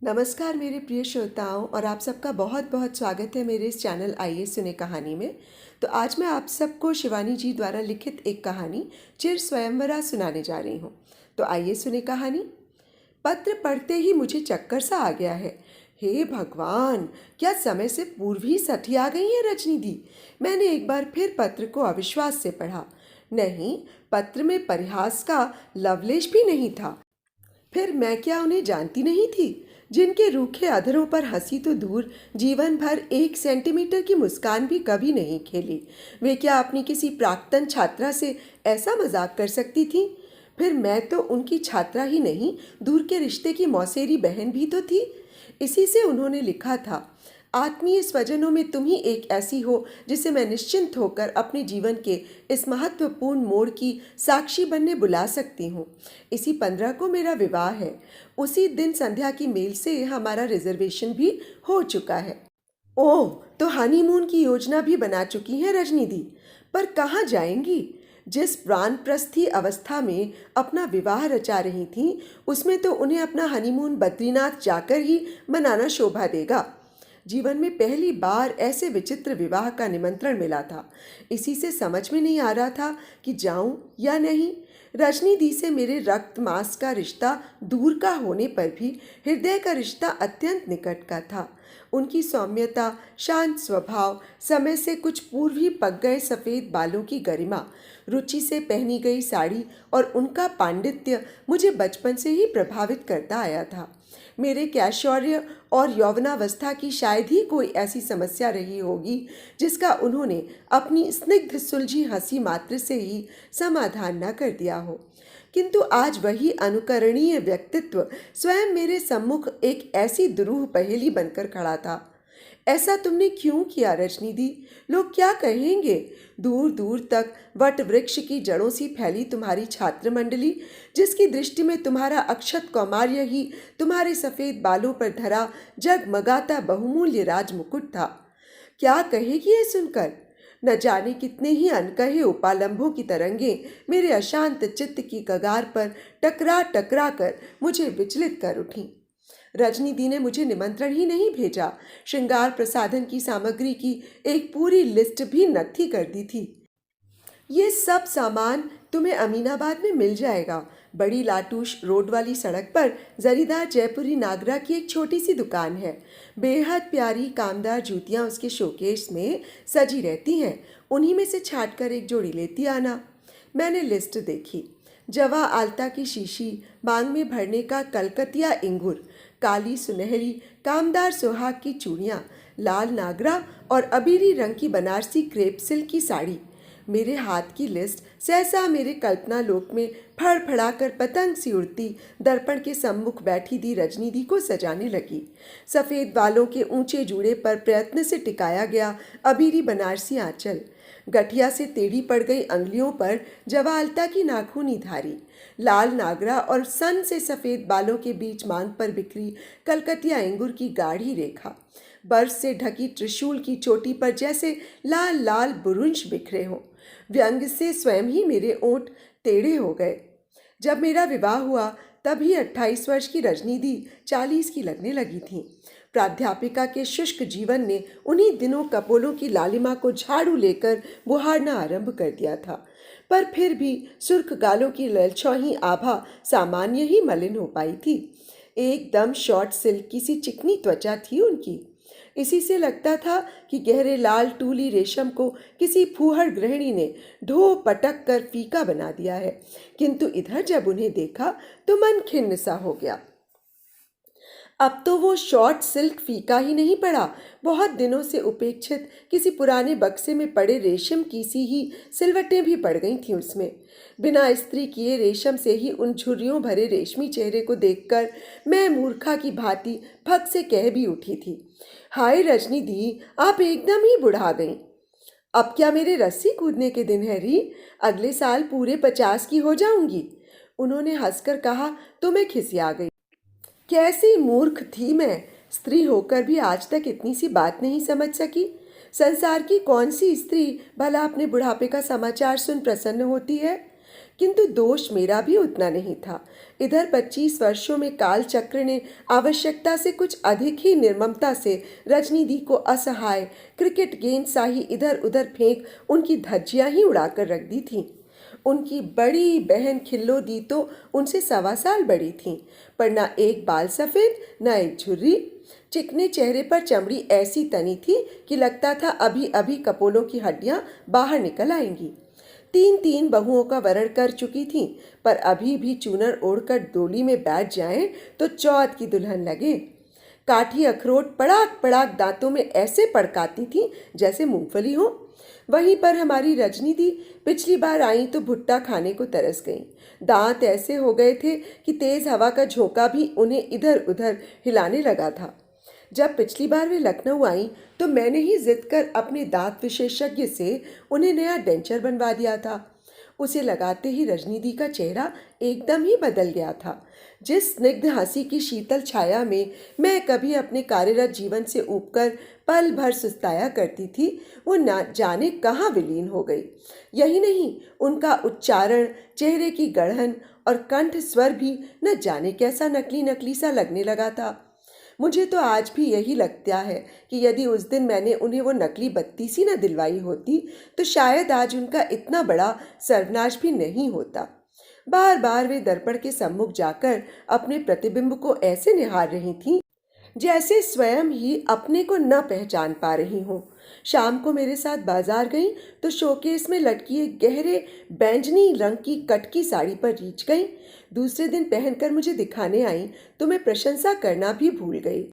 नमस्कार मेरे प्रिय श्रोताओं और आप सबका बहुत बहुत स्वागत है मेरे इस चैनल आइए सुने कहानी में। तो आज मैं आप सबको शिवानी जी द्वारा लिखित एक कहानी चिर स्वयंवरा सुनाने जा रही हूँ। तो आइए सुने कहानी। पत्र पढ़ते ही मुझे चक्कर सा आ गया है। हे भगवान, क्या समय से पूर्व ही सठी आ गई है रजनी दी। मैंने एक बार फिर पत्र को अविश्वास से पढ़ा। नहीं, पत्र में परिहास का लवलेश भी नहीं था। फिर मैं क्या उन्हें जानती नहीं थी, जिनके रूखे अधरों पर हंसी तो दूर, जीवन भर 1 सेंटीमीटर की मुस्कान भी कभी नहीं खेली। वे क्या अपनी किसी प्राक्तन छात्रा से ऐसा मजाक कर सकती थी। फिर मैं तो उनकी छात्रा ही नहीं, दूर के रिश्ते की मौसेरी बहन भी तो थी। इसी से उन्होंने लिखा था, आत्मीय स्वजनों में तुम ही एक ऐसी हो जिसे मैं निश्चिंत होकर अपने जीवन के इस महत्वपूर्ण मोड़ की साक्षी बनने बुला सकती हूँ। इसी 15 को मेरा विवाह है। उसी दिन संध्या की मेल से हमारा रिजर्वेशन भी हो चुका है। ओह, तो हनीमून की योजना भी बना चुकी है रजनी दी। पर कहाँ जाएंगी? जिस प्राणप्रस्थी अवस्था में अपना विवाह रचा रही थीं, उसमें तो उन्हें अपना हनीमून बद्रीनाथ जाकर ही मनाना शोभा देगा। जीवन में पहली बार ऐसे विचित्र विवाह का निमंत्रण मिला था। इसी से समझ में नहीं आ रहा था कि जाऊं या नहीं। रजनी दी से मेरे रक्त मांस का रिश्ता दूर का होने पर भी हृदय का रिश्ता अत्यंत निकट का था। उनकी सौम्यता, शांत स्वभाव, समय से कुछ पूर्व ही पक गए सफ़ेद बालों की गरिमा, रुचि से पहनी गई साड़ी और उनका पांडित्य मुझे बचपन से ही प्रभावित करता आया था। मेरे कैशौर्य और यौवनावस्था की शायद ही कोई ऐसी समस्या रही होगी जिसका उन्होंने अपनी स्निग्ध सुलझी हंसी मात्र से ही समाधान न कर दिया हो। किंतु आज वही अनुकरणीय व्यक्तित्व स्वयं मेरे सम्मुख एक ऐसी दुरूह पहेली बनकर खड़ा था। ऐसा तुमने क्यों किया रजनी दी? लोग क्या कहेंगे? दूर दूर तक वट वृक्ष की जड़ों सी फैली तुम्हारी छात्र मंडली, जिसकी दृष्टि में तुम्हारा अक्षत कौमार्य ही तुम्हारे सफ़ेद बालों पर धरा जगमगाता बहुमूल्य राजमुकुट था। क्या कहेगी ये सुनकर? न जाने कितने ही अनकहे उपालंभों की तरंगे मेरे अशांत चित्त की कगार पर टकरा टकरा कर मुझे विचलित कर उठीं। रजनी दी ने मुझे निमंत्रण ही नहीं भेजा, श्रृंगार प्रसाधन की सामग्री की एक पूरी लिस्ट भी नत्थी कर दी थी। ये सब सामान तुम्हें अमीनाबाद में मिल जाएगा। बड़ी लाटूश रोड वाली सड़क पर जरीदार जयपुरी नागरा की एक छोटी सी दुकान है। बेहद प्यारी कामदार जूतियाँ उसके शोकेस में सजी रहती हैं। उन्हीं में से छाट कर एक जोड़ी लेती आना। मैंने लिस्ट देखी। जवा आलता की शीशी, मांग में भरने का कलकतिया इंगुर, काली सुनहरी कामदार सुहाग की चूड़ियाँ, लाल नागरा और अबीरी रंग की बनारसी क्रेप सिल्क की साड़ी। मेरे हाथ की लिस्ट सहसा मेरे कल्पना लोक में फड़फड़ा कर पतंग सी उड़ती दर्पण के सम्मुख बैठी दी रजनी दी को सजाने लगी। सफ़ेद बालों के ऊंचे जूड़े पर प्रयत्न से टिकाया गया अबीरी बनारसी आंचल, गठिया से टेढ़ी पड़ गई अंगुलियों पर जवालता की नाखूनी धारी, लाल नागरा और सन से सफ़ेद बालों के बीच मांग पर बिखरी कलकतिया इंगुर की गाढ़ी रेखा, बर्फ से ढकी त्रिशूल की चोटी पर जैसे लाल लाल बुरुंश बिखरे हों। व्यंग से स्वयं ही मेरे ओंठ टेढ़े हो गए। जब मेरा विवाह हुआ तब ही 28 वर्ष की रजनी दी 40 की लगने लगी थी। प्राध्यापिका के शुष्क जीवन ने उन्हीं दिनों कपोलों की लालिमा को झाड़ू लेकर बुहारना आरंभ कर दिया था। पर फिर भी सुर्ख गालों की ललचौही आभा सामान्य ही मलिन हो पाई थी। एकदम शॉर्ट सिल्क की सी चिकनी त्वचा थी उनकी। इसी से लगता था कि गहरे लाल टूली रेशम को किसी फूहड़ गृहिणी ने ढो पटक कर फीका बना दिया है। किंतु इधर जब उन्हें देखा तो मन खिन्न सा हो गया। अब तो वो शॉर्ट सिल्क फीका ही नहीं पड़ा, बहुत दिनों से उपेक्षित किसी पुराने बक्से में पड़े रेशम की सी ही सिलवटें भी पड़ गई थीं उसमें। बिना इस्त्री किए रेशम से ही उन झुर्रियों भरे रेशमी चेहरे को देखकर मैं मूर्खा की भांति फक से कह भी उठी थी, हाय रजनी दी, आप एकदम ही बुढ़ा गईं। अब क्या मेरे रस्सी कूदने के दिन है री? अगले साल पूरे 50 की हो जाऊंगी। उन्होंने हंसकर कहा तो मैं खिसिया गई। कैसी मूर्ख थी मैं! स्त्री होकर भी आज तक इतनी सी बात नहीं समझ सकी। संसार की कौन सी स्त्री भला अपने बुढ़ापे का समाचार सुन प्रसन्न होती है? किंतु दोष मेरा भी उतना नहीं था। इधर 25 वर्षों में काल चक्र ने आवश्यकता से कुछ अधिक ही निर्ममता से रजनीदी को असहाय क्रिकेट गेंद सा ही इधर उधर फेंक उनकी धज्जियां ही उड़ाकर रख दी थीं। उनकी बड़ी बहन खिल्लो दी तो उनसे 1.25 साल बड़ी थीं, पर ना एक बाल सफ़ेद न एक झुर्री। चिकने चेहरे पर चमड़ी ऐसी तनी थी कि लगता था अभी अभी कपोलों की हड्डियां बाहर निकल आएंगी। 3 बहुओं का वरण कर चुकी थीं, पर अभी भी चूनर ओढ़कर डोली में बैठ जाएं तो चौथ की दुल्हन लगे। काठी अखरोट पड़ाक पड़ाक दांतों में ऐसे पड़काती थीं जैसे मूंगफली हो। वहीं पर हमारी रजनी दी पिछली बार आई तो भुट्टा खाने को तरस गईं। दांत ऐसे हो गए थे कि तेज हवा का झोंका भी उन्हें इधर उधर हिलाने लगा था। जब पिछली बार वे लखनऊ आई तो मैंने ही जिद कर अपने दांत विशेषज्ञ से उन्हें नया डेंचर बनवा दिया था। उसे लगाते ही रजनी दी का चेहरा एकदम ही बदल गया था। जिस स्निग्ध हंसी की शीतल छाया में मैं कभी अपने कार्यरत जीवन से ऊबकर पल भर सुस्ताया करती थी, वो ना जाने कहाँ विलीन हो गई। यही नहीं, उनका उच्चारण, चेहरे की गढ़न और कंठ स्वर भी न जाने कैसा नकली नकली सा लगने लगा था। मुझे तो आज भी यही लगता है कि यदि उस दिन मैंने उन्हें वो नकली बत्ती सी न दिलवाई होती तो शायद आज उनका इतना बड़ा सर्वनाश भी नहीं होता। बार बार वे दर्पण के सम्मुख जाकर अपने प्रतिबिंब को ऐसे निहार रही थीं जैसे स्वयं ही अपने को न पहचान पा रही हों। शाम को मेरे साथ बाजार गईं तो शोकेस में लटकी एक गहरे बैंगनी रंग की कटकी साड़ी पर रीछ गईं। दूसरे दिन पहनकर मुझे दिखाने आईं तो मैं प्रशंसा करना भी भूल गई।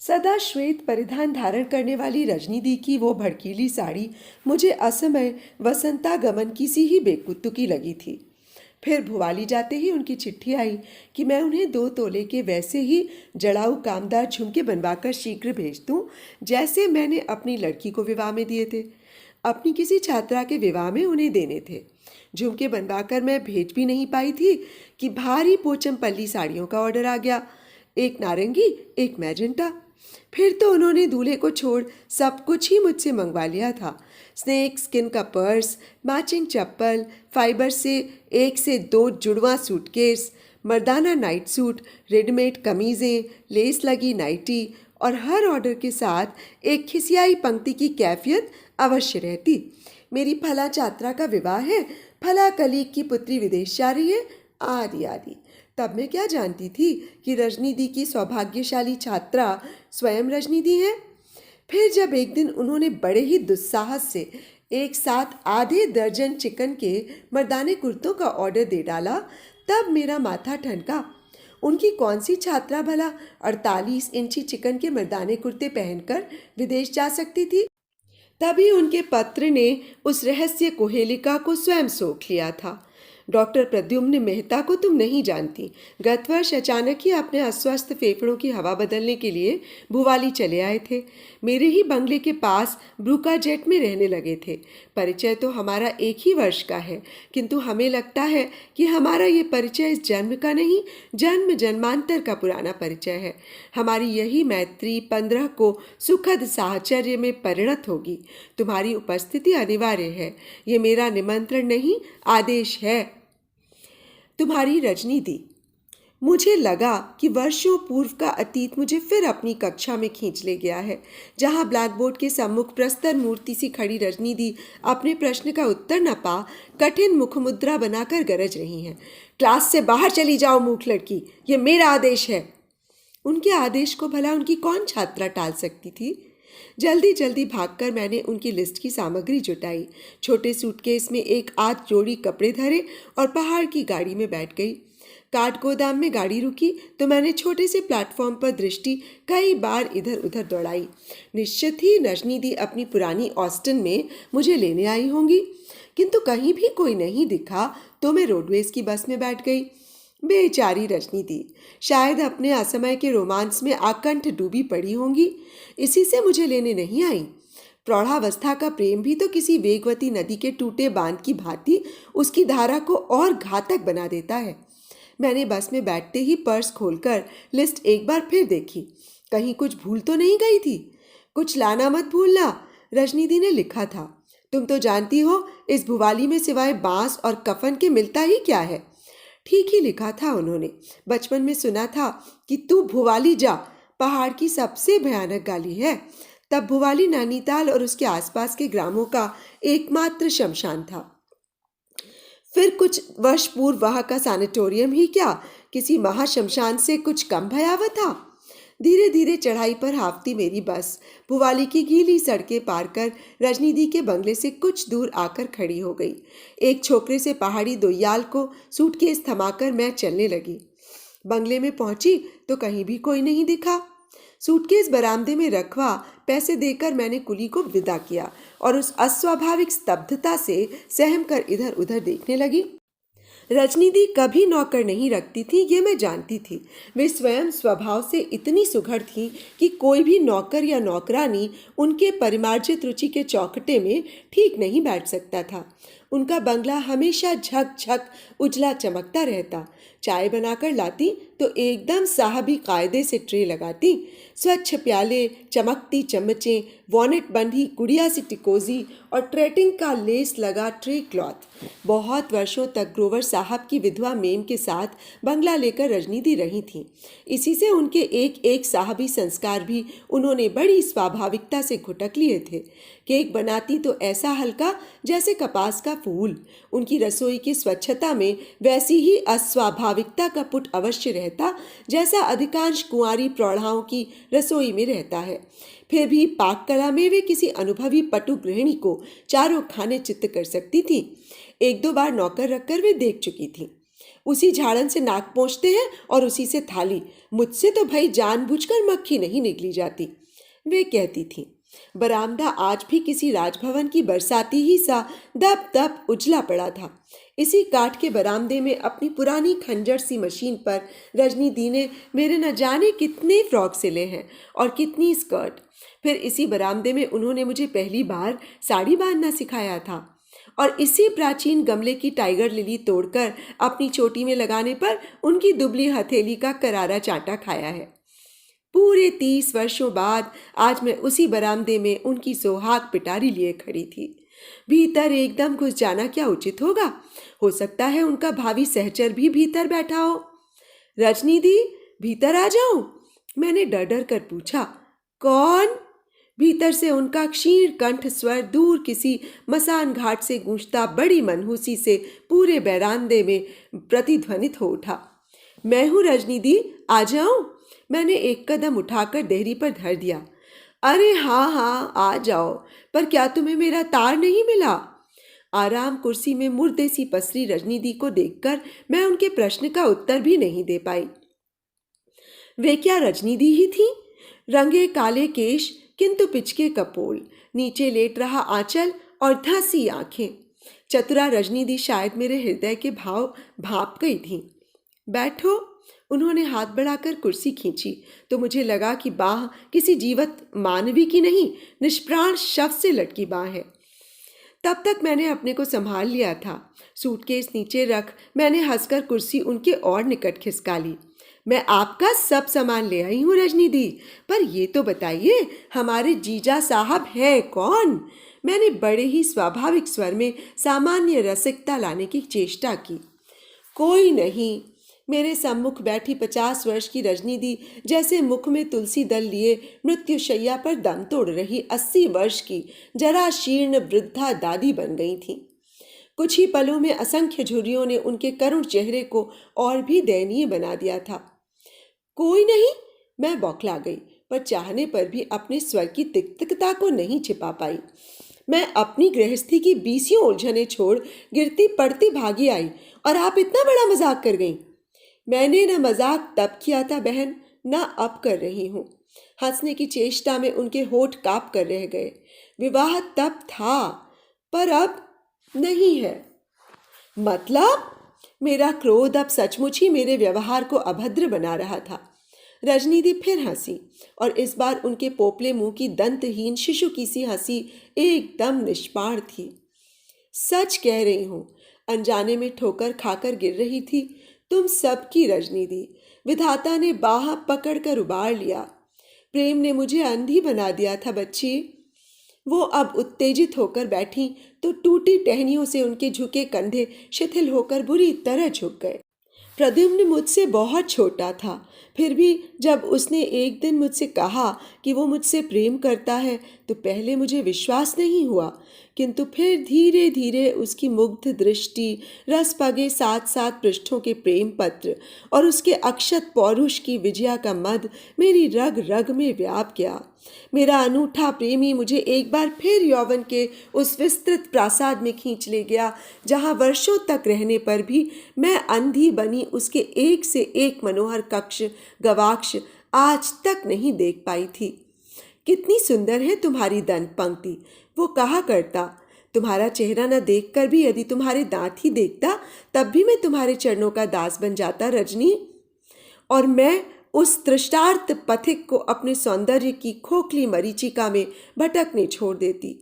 सदा श्वेत परिधान धारण करने वाली रजनी दी की वो भड़कीली साड़ी मुझे असमय वसंतागमन की सी ही बेकुतुकी लगी थी। फिर भुवाली जाते ही उनकी चिट्ठी आई कि मैं उन्हें 2 तोले के वैसे ही जड़ाऊ कामदार झुमके बनवाकर शीघ्र भेज दूं जैसे मैंने अपनी लड़की को विवाह में दिए थे। अपनी किसी छात्रा के विवाह में उन्हें देने थे। झुमके बनवाकर मैं भेज भी नहीं पाई थी कि भारी पोचमपल्ली साड़ियों का ऑर्डर आ गया, एक नारंगी एक मैजेंटा। फिर तो उन्होंने दूल्हे को छोड़ सब कुछ ही मुझसे मंगवा लिया था। स्नेक स्किन का पर्स, मैचिंग चप्पल, फाइबर से 1 से 2 जुड़वा सूटकेस, मर्दाना नाइट सूट, रेडीमेड कमीज़ें, लेस लगी नाइटी और हर ऑर्डर के साथ एक खिसियाई पंक्ति की कैफियत अवश्य रहती। मेरी फला छात्रा का विवाह है, फला कलीग की पुत्री विदेश जा रही है, आदि आदि। तब मैं क्या जानती थी कि रजनी दी की सौभाग्यशाली छात्रा स्वयं रजनी दी है। फिर जब एक दिन उन्होंने बड़े ही दुस्साहस से एक साथ आधे दर्जन चिकन के मर्दाने कुर्तों का ऑर्डर दे डाला, तब मेरा माथा ठनका। उनकी कौन सी छात्रा भला 48 इंची चिकन के मर्दाने कुर्ते पहनकर विदेश जा सकती थी। तभी उनके पत्र ने उस रहस्य कुहेलिका को स्वयं सोख लिया था। डॉक्टर प्रद्युम्न मेहता को तुम नहीं जानती। गत वर्ष अचानक ही अपने अस्वस्थ फेफड़ों की हवा बदलने के लिए भुवाली चले आए थे। मेरे ही बंगले के पास ब्रूका जेट में रहने लगे थे। परिचय तो हमारा एक ही वर्ष का है, किंतु हमें लगता है कि हमारा ये परिचय इस जन्म का नहीं, जन्म जन्मांतर का पुराना परिचय है। हमारी यही मैत्री 15 को सुखद साहचर्य में परिणत होगी। तुम्हारी उपस्थिति अनिवार्य है। ये मेरा निमंत्रण नहीं, आदेश है। तुम्हारी रजनी दी। मुझे लगा कि वर्षों पूर्व का अतीत मुझे फिर अपनी कक्षा में खींच ले गया है, जहां ब्लैक बोर्ड के सम्मुख प्रस्तर मूर्ति सी खड़ी रजनी दी अपने प्रश्न का उत्तर न पा कठिन मुखमुद्रा बनाकर गरज रही हैं। क्लास से बाहर चली जाओ मूर्ख लड़की, ये मेरा आदेश है। उनके आदेश को भला उनकी कौन छात्रा टाल सकती थी। जल्दी जल्दी भागकर मैंने उनकी लिस्ट की सामग्री जुटाई, छोटे सूटकेस में एक आध जोड़ी कपड़े धरे और पहाड़ की गाड़ी में बैठ गई। काठ गोदाम में गाड़ी रुकी तो मैंने छोटे से प्लेटफॉर्म पर दृष्टि कई बार इधर उधर दौड़ाई। निश्चित ही रजनी दी अपनी पुरानी ऑस्टिन में मुझे लेने आई होंगी, किंतु कहीं भी कोई नहीं दिखा तो मैं रोडवेज की बस में बैठ गई। बेचारी रजनी दी शायद अपने असमय के रोमांस में आकंठ डूबी पड़ी होंगी, इसी से मुझे लेने नहीं आई। प्रौढ़ावस्था का प्रेम भी तो किसी वेगवती नदी के टूटे बांध की भांति उसकी धारा को और घातक बना देता है। मैंने बस में बैठते ही पर्स खोलकर लिस्ट एक बार फिर देखी, कहीं कुछ भूल तो नहीं गई थी। कुछ लाना मत भूलना, रजनी दी ने लिखा था। तुम तो जानती हो इस भुवाली में सिवाय बांस और कफन के मिलता ही क्या है। ठीक ही लिखा था उन्होंने। बचपन में सुना था कि तू भुवाली जा, पहाड़ की सबसे भयानक गाली है। तब भुवाली नैनीताल और उसके आसपास के ग्रामों का एकमात्र शमशान था। फिर कुछ वर्ष पूर्व वहां का सैनिटोरियम ही क्या किसी महाशमशान से कुछ कम भयावह था। धीरे धीरे चढ़ाई पर हाफती मेरी बस भुवाली की गीली सड़कें पार कर रजनीदी के बंगले से कुछ दूर आकर खड़ी हो गई। एक छोकरे से पहाड़ी दोयाल को सूटकेस थमाकर मैं चलने लगी। बंगले में पहुंची तो कहीं भी कोई नहीं दिखा। सूटकेस बरामदे में रखवा पैसे देकर मैंने कुली को विदा किया और उस अस्वाभाविक स्तब्धता से सहम कर इधर उधर देखने लगी। रजनीदी कभी नौकर नहीं रखती थी, ये मैं जानती थी। वे स्वयं स्वभाव से इतनी सुघड़ थी कि कोई भी नौकर या नौकरानी उनके परिमार्जित रुचि के चौखटे में ठीक नहीं बैठ सकता था। उनका बंगला हमेशा झकझक उजला चमकता रहता। चाय बनाकर लाती तो एकदम साहबी कायदे से ट्रे लगाती। स्वच्छ प्याले, चमकती चम्मचें, वॉनेट बंधी गुड़िया सी टिकोजी और ट्रेटिंग का लेस लगा ट्रे क्लॉथ। बहुत वर्षों तक ग्रोवर साहब की विधवा मेम के साथ बंगला लेकर रजनीदी रही थी। इसी से उनके एक एक साहबी संस्कार भी उन्होंने बड़ी स्वाभाविकता से घुटक लिए थे। केक बनाती तो ऐसा हल्का जैसे कपास का फूल। उनकी रसोई की स्वच्छता में वैसी ही अस्वाभाविकता का पुट अवश्य रहता जैसा अधिकांश कुंवारी प्रौढ़ाओं की रसोई में रहता है। फिर भी पाक कला में वे किसी अनुभवी पटु गृहिणी को चारों खाने चित्त कर सकती थी। एक दो बार नौकर रखकर वे देख चुकी थी। उसी झाड़न से नाक पोंछते हैं और उसी से थाली। मुझसे तो भाई जानबूझकर मक्खी नहीं निकली जाती, वे कहती थी। बरामदा आज भी किसी राजभवन की बरसाती ही सा दप दप उजला पड़ा था। इसी काठ के बरामदे में अपनी पुरानी खंजर सी मशीन पर रजनीदी ने मेरे न जाने कितने फ्रॉक सिले हैं और कितनी स्कर्ट। फिर इसी बरामदे में उन्होंने मुझे पहली बार साड़ी बांधना सिखाया था और इसी प्राचीन गमले की टाइगर लिली तोड़कर अपनी चोटी में लगाने पर उनकी दुबली हथेली का करारा चांटा खाया है। पूरे 30 वर्षों बाद आज मैं उसी बरामदे में उनकी सोहाग पिटारी लिए खड़ी थी। भीतर एकदम घुस जाना क्या उचित होगा। हो सकता है उनका भावी सहचर भी भीतर बैठा हो। रजनीदी, भीतर आ जाऊं? मैंने डर डर कर पूछा। कौन? भीतर से उनका क्षीण कंठ स्वर दूर किसी मसान घाट से गूंजता बड़ी मनहूसी से पूरे बरामदे में प्रतिध्वनित हो उठा। मैं हूं रजनीदी, आ जाऊं? मैंने एक कदम उठाकर देहरी पर धर दिया। अरे हाँ हाँ, आ जाओ, पर क्या तुम्हें मेरा तार नहीं मिला? आराम कुर्सी में मुर्दे सी पसरी रजनीदी को देखकर मैं उनके प्रश्न का उत्तर भी नहीं दे पाई। वे क्या रजनीदी ही थी? रंगे काले केश किंतु पिचके कपोल, नीचे लेट रहा आंचल और धंसी आंखें। चतुरा रजनीदी शायद मेरे हृदय के भाव भाप गई थी। बैठो। उन्होंने हाथ बढ़ाकर कुर्सी खींची तो मुझे लगा कि बाह किसी जीवत मानवी की नहीं, निष्प्राण शव से लटकी बाह है। तब तक मैंने अपने को संभाल लिया था। सूटकेस नीचे रख मैंने हंसकर कुर्सी उनके और निकट खिसका ली। मैं आपका सब सामान ले आई हूँ रजनीदी, पर ये तो बताइए हमारे जीजा साहब हैं कौन? मैंने बड़े ही स्वाभाविक स्वर में सामान्य रसिकता लाने की चेष्टा की। कोई नहीं। मेरे सम्मुख बैठी 50 वर्ष की रजनीदी जैसे मुख में तुलसी दल लिए मृत्युशैया पर दम तोड़ रही 80 वर्ष की जरा शीर्ण वृद्धा दादी बन गई थी। कुछ ही पलों में असंख्य झुर्रियों ने उनके करुण चेहरे को और भी दयनीय बना दिया था। कोई नहीं, मैं बौखला गई, पर चाहने पर भी अपने स्वर की तिक्तता को नहीं छिपा पाई। मैं अपनी गृहस्थी की 20 उलझने छोड़ गिरती पड़ती भागी आई और आप इतना बड़ा मजाक कर गई। मैंने न मजाक तब किया था बहन, न अब कर रही हूँ। हंसने की चेष्टा में उनके होठ कांप कर रह गए। विवाह तब था, पर अब नहीं है। मतलब? मेरा क्रोध अब सचमुच ही मेरे व्यवहार को अभद्र बना रहा था। रजनीदी फिर हंसी और इस बार उनके पोपले मुंह की दंतहीन शिशु की सी हंसी एकदम निष्पाण थी। सच कह रही हूँ, अनजाने में ठोकर खाकर गिर रही थी। तुम सबकी रजनीदी, विधाता ने बाह पकड़कर उबार लिया। प्रेम ने मुझे अंधी बना दिया था बच्ची। वो अब उत्तेजित होकर बैठी तो टूटी टहनियों से उनके झुके कंधे शिथिल होकर बुरी तरह झुक गए। प्रद्युम्न मुझसे बहुत छोटा था, फिर भी जब उसने एक दिन मुझसे कहा कि वो मुझसे प्रेम करता है तो पहले मुझे विश्वास नहीं हुआ, किंतु फिर धीरे धीरे उसकी मुग्ध दृष्टि, रस पगे 7-7 पृष्ठों के प्रेम पत्र और उसके अक्षत पौरुष की विजया का मद मेरी रग रग में व्याप गया। मेरा अनूठा प्रेमी मुझे एक बार फिर यौवन के उस विस्तृत प्रासाद में खींच ले गया, जहाँ वर्षों तक रहने पर भी मैं अंधी बनी उसके एक से एक मनोहर कक्ष गवाक्ष आज तक नहीं देख पाई थी। कितनी सुंदर है तुम्हारी दंत पंक्ति, वो कहा करता। तुम्हारा चेहरा न देखकर भी यदि तुम्हारे दांत ही देखता तब भी मैं तुम्हारे चरणों का दास बन जाता रजनी। और मैं उस तृष्णार्त पथिक को अपने सौंदर्य की खोखली मरीचिका में भटकने छोड़ देती।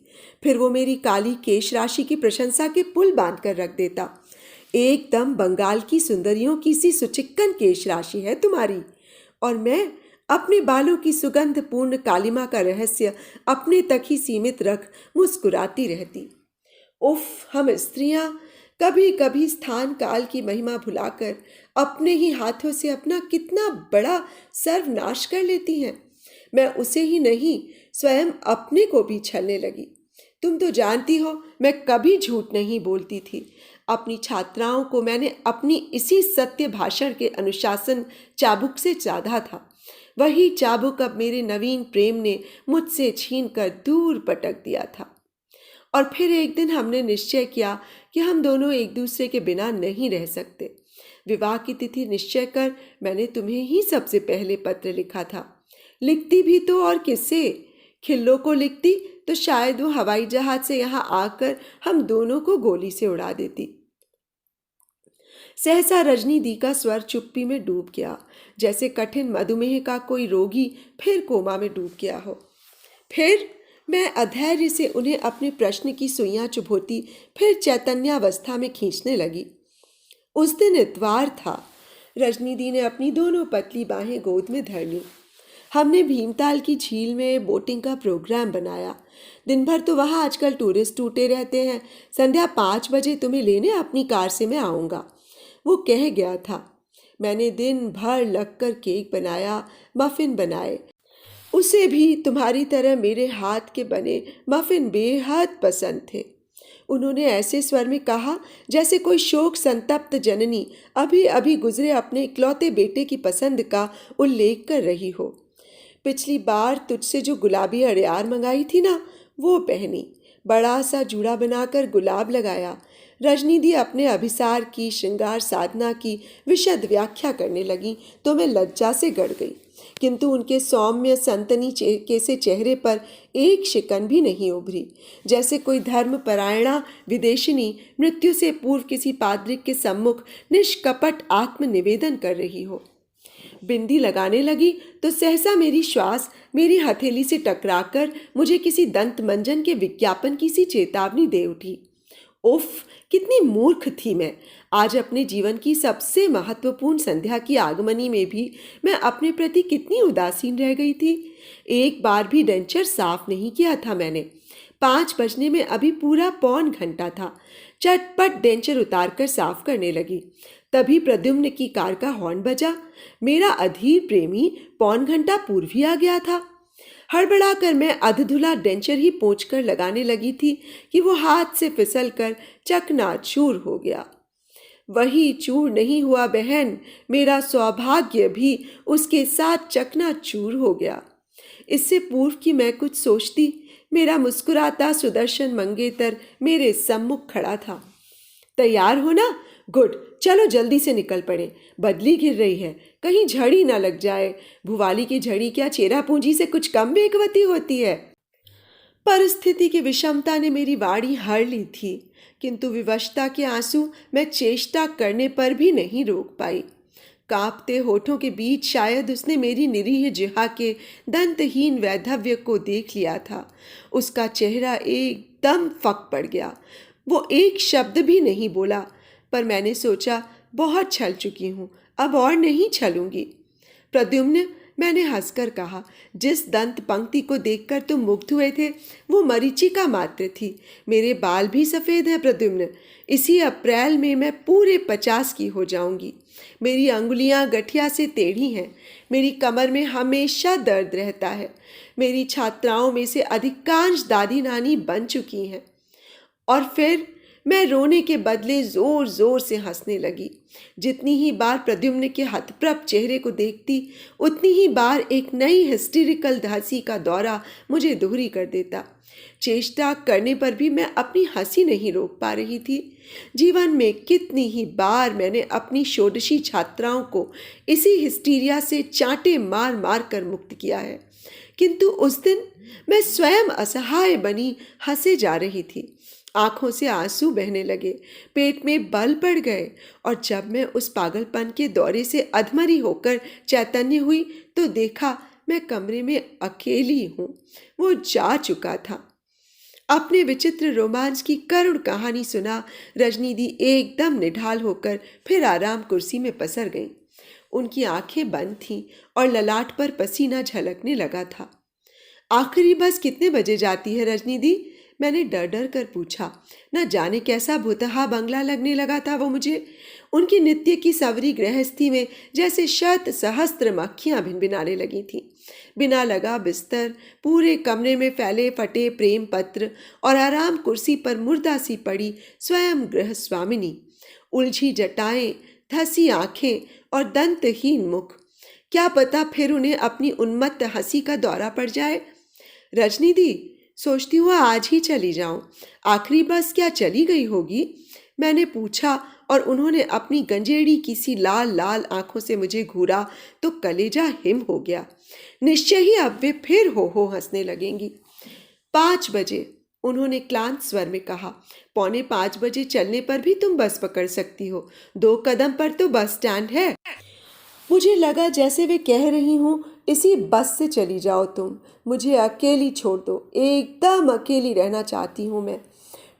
फिर वो मेरी काली केश राशि की प्रशंसा के पुल बांध कर रख देता। एकदम बंगाल की सुंदरियों की सी सुचिक्कन केश राशि है तुम्हारी, और मैं अपने बालों की सुगंध पूर्ण कालिमा का रहस्य अपने तक ही सीमित रख मुस्कुराती रहती। उफ, हम स्त्रियां कभी कभी स्थान काल की महिमा भुलाकर अपने ही हाथों से अपना कितना बड़ा सर्वनाश कर लेती हैं। मैं उसे ही नहीं, स्वयं अपने को भी छलने लगी। तुम तो जानती हो मैं कभी झूठ नहीं बोलती थी। अपनी छात्राओं को मैंने अपनी इसी सत्य भाषण के अनुशासन चाबुक से चाधा था। वही चाबुक अब मेरे नवीन प्रेम ने मुझसे छीनकर दूर पटक दिया था। और फिर एक दिन हमने निश्चय किया कि हम दोनों एक दूसरे के बिना नहीं रह सकते। विवाह की तिथि निश्चय कर मैंने तुम्हें ही सबसे पहले पत्र लिखा था। लिखती भी तो और किससे? खिल्लो को लिखती तो शायद वो हवाई जहाज से यहाँ आकर हम दोनों को गोली से उड़ा देती। सहसा रजनी दी का स्वर चुप्पी में डूब गया, जैसे कठिन मधुमेह का कोई रोगी फिर कोमा में डूब गया हो। फिर मैं अधैर्य से उन्हें अपने प्रश्न की सुइयां चुभोती फिर चैतन्यावस्था में खींचने लगी। उस दिन इतवार था। रजनी दी ने अपनी दोनों पतली बाहें गोद में धर लीं। हमने भीमताल की झील में बोटिंग का प्रोग्राम बनाया। दिन भर तो वहाँ आजकल टूरिस्ट टूटे रहते हैं। संध्या 5 बजे तुम्हें लेने अपनी कार से मैं आऊँगा, वो कह गया था। मैंने दिन भर लगकर केक बनाया, मफिन बनाए। उसे भी तुम्हारी तरह मेरे हाथ के बने मफिन बेहद पसंद थे। उन्होंने ऐसे स्वर में कहा जैसे कोई शोक संतप्त जननी अभी अभी गुजरे अपने इकलौते बेटे की पसंद का उल्लेख कर रही हो। पिछली बार तुझसे जो गुलाबी अड़ियार मंगाई थी ना, वो पहनी, बड़ा सा जूड़ा बनाकर गुलाब लगाया। रजनी दी अपने अभिसार की, श्रृंगार साधना की विशद व्याख्या करने लगी तो मैं लज्जा से गड़ गई, किंतु उनके सौम्य संतनी के से चेहरे पर एक शिकन भी नहीं उभरी, जैसे कोई धर्मपरायणा विदेशिनी मृत्यु से पूर्व किसी पाद्रिक के सम्मुख निष्कपट आत्मनिवेदन कर रही हो। बिंदी लगाने लगी तो सहसा मेरी श्वास मेरी हथेली से टकराकर मुझे किसी दंत मंजन के विज्ञापन की सी चेतावनी दे उठी। उफ, कितनी मूर्ख थी मैं। आज अपने जीवन की सबसे महत्वपूर्ण संध्या की आगमनी में भी मैं अपने प्रति कितनी उदासीन रह गई थी। एक बार भी डेंचर साफ नहीं किया था मैंने। 5 बजने में अभी पूरा पौन घंटा था। चटपट डेंचर उतारकर साफ करने लगी, तभी प्रद्युम्न की कार का हॉर्न बजा। मेरा अधीर प्रेमी पौन घंटा पूर्व ही आ गया था। हड़बड़ाकर मैं अधधुला डेंचर ही पोंछकर लगाने लगी थी कि वो हाथ से फिसलकर चकनाचूर हो गया। वही चूर नहीं हुआ बहन, मेरा सौभाग्य भी उसके साथ चकनाचूर हो गया। इससे पूर्व कि मैं कुछ सोचती, मेरा मुस्कुराता सुदर्शन मंगेतर मेरे सम्मुख खड़ा था। तैयार हो ना? गुड, चलो जल्दी से निकल पड़े। बदली गिर रही है, कहीं झड़ी ना लग जाए। भुवाली की झड़ी क्या चेरा पूंजी से कुछ कम वेगवती होती है? परिस्थिति की विषमता ने मेरी वाणी हर ली थी, किंतु विवशता के आंसू मैं चेष्टा करने पर भी नहीं रोक पाई। कांपते होठों के बीच शायद उसने मेरी निरीह जिहा के दंतहीन वैधव्य को देख लिया था। उसका चेहरा एकदम फक पड़ गया। वो एक शब्द भी नहीं बोला, पर मैंने सोचा बहुत छल चुकी हूँ, अब और नहीं छलूंगी। प्रद्युम्न, मैंने हंसकर कहा, जिस दंत पंक्ति को देखकर तुम मुग्ध हुए थे वो मरीचिका मात्र थी। मेरे बाल भी सफ़ेद हैं प्रद्युम्न। इसी अप्रैल में मैं पूरे 50 की हो जाऊंगी। मेरी अंगुलियां गठिया से टेढ़ी हैं। मेरी कमर में हमेशा दर्द रहता है। मेरी छात्राओं में से अधिकांश दादी नानी बन चुकी हैं। और फिर मैं रोने के बदले जोर जोर से हंसने लगी। जितनी ही बार प्रद्युम्न के हतप्रभ चेहरे को देखती उतनी ही बार एक नई हिस्टेरिकल हंसी का दौरा मुझे दोहरी कर देता। चेष्टा करने पर भी मैं अपनी हंसी नहीं रोक पा रही थी। जीवन में कितनी ही बार मैंने अपनी षोडशी छात्राओं को इसी हिस्टीरिया से चांटे मार मार कर मुक्त किया है, किंतु उस दिन मैं स्वयं असहाय बनी हंसे जा रही थी। आंखों से आंसू बहने लगे, पेट में बल पड़ गए, और जब मैं उस पागलपन के दौरे से अधमरी होकर चैतन्य हुई तो देखा मैं कमरे में अकेली हूँ। वो जा चुका था। अपने विचित्र रोमांच की करुण कहानी सुना रजनी दी एकदम निढाल होकर फिर आराम कुर्सी में पसर गईं। उनकी आंखें बंद थीं और ललाट पर पसीना झलकने लगा था। आखिरी बस कितने बजे जाती है रजनी दी? मैंने डर डर कर पूछा। न जाने कैसा भुतहा बंगला लगने लगा था वो मुझे। उनकी नित्य की सवरी गृहस्थी में जैसे शत सहस्त्र मक्खियां भिनभिनाने लगी थीं। बिना लगा बिस्तर, पूरे कमरे में फैले फटे प्रेम पत्र और आराम कुर्सी पर मुर्दा सी पड़ी स्वयं गृह स्वामिनी। उलझी जटाएं, धसी आंखें और दंतहीन मुख। क्या पता फिर उन्हें अपनी उन्मत्त हंसी का दौरा पड़ जाए। रजनी दी, सोचती हूँ आज ही चली जाऊं। आखिरी बस क्या चली गई होगी? मैंने पूछा और उन्होंने अपनी गंजेड़ी की सी लाल लाल आंखों से मुझे घूरा तो कलेजा हिम हो गया। निश्चय ही अब वे फिर हो हंसने लगेंगी। 5 बजे, उन्होंने क्लांत स्वर में कहा। 4:45 बजे चलने पर भी तुम बस पकड़ सकती हो। 2 कदम पर तो बस स्टैंड है। मुझे लगा जैसे वे कह रही हूँ, इसी बस से चली जाओ तुम, मुझे अकेली छोड़ दो, एकदम अकेली रहना चाहती हूँ मैं।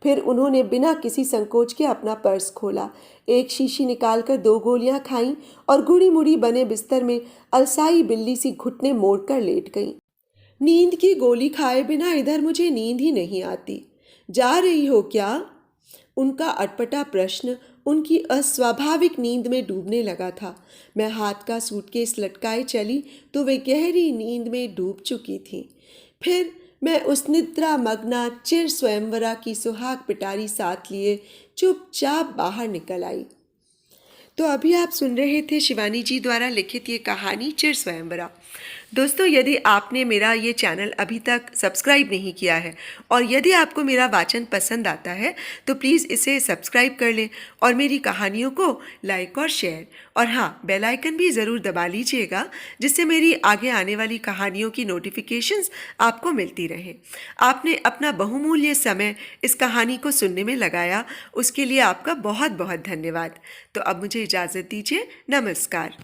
फिर उन्होंने बिना किसी संकोच के अपना पर्स खोला, एक शीशी निकालकर 2 गोलियां खाईं और गुड़ी मुड़ी बने बिस्तर में अलसाई बिल्ली सी घुटने मोड़कर लेट गईं। नींद की गोली खाए बिना इधर मुझे नींद ही नहीं आती। जा रही हो क्या? उनका अटपटा प्रश्न उनकी अस्वाभाविक नींद में डूबने लगा था। मैं हाथ का सूटकेस लटकाए चली तो वे गहरी नींद में डूब चुकी थीं। फिर मैं उस निद्रा मग्ना चिर स्वयंवरा की सुहाग पिटारी साथ लिए चुपचाप बाहर निकल आई। तो अभी आप सुन रहे थे शिवानी जी द्वारा लिखित ये कहानी चिर स्वयंवरा। दोस्तों, यदि आपने मेरा ये चैनल अभी तक सब्सक्राइब नहीं किया है और यदि आपको मेरा वाचन पसंद आता है तो प्लीज़ इसे सब्सक्राइब कर लें और मेरी कहानियों को लाइक और शेयर, और हाँ, बेल आइकन भी ज़रूर दबा लीजिएगा जिससे मेरी आगे आने वाली कहानियों की नोटिफिकेशंस आपको मिलती रहे। आपने अपना बहुमूल्य समय इस कहानी को सुनने में लगाया, उसके लिए आपका बहुत बहुत धन्यवाद। तो अब मुझे इजाज़त दीजिए। नमस्कार।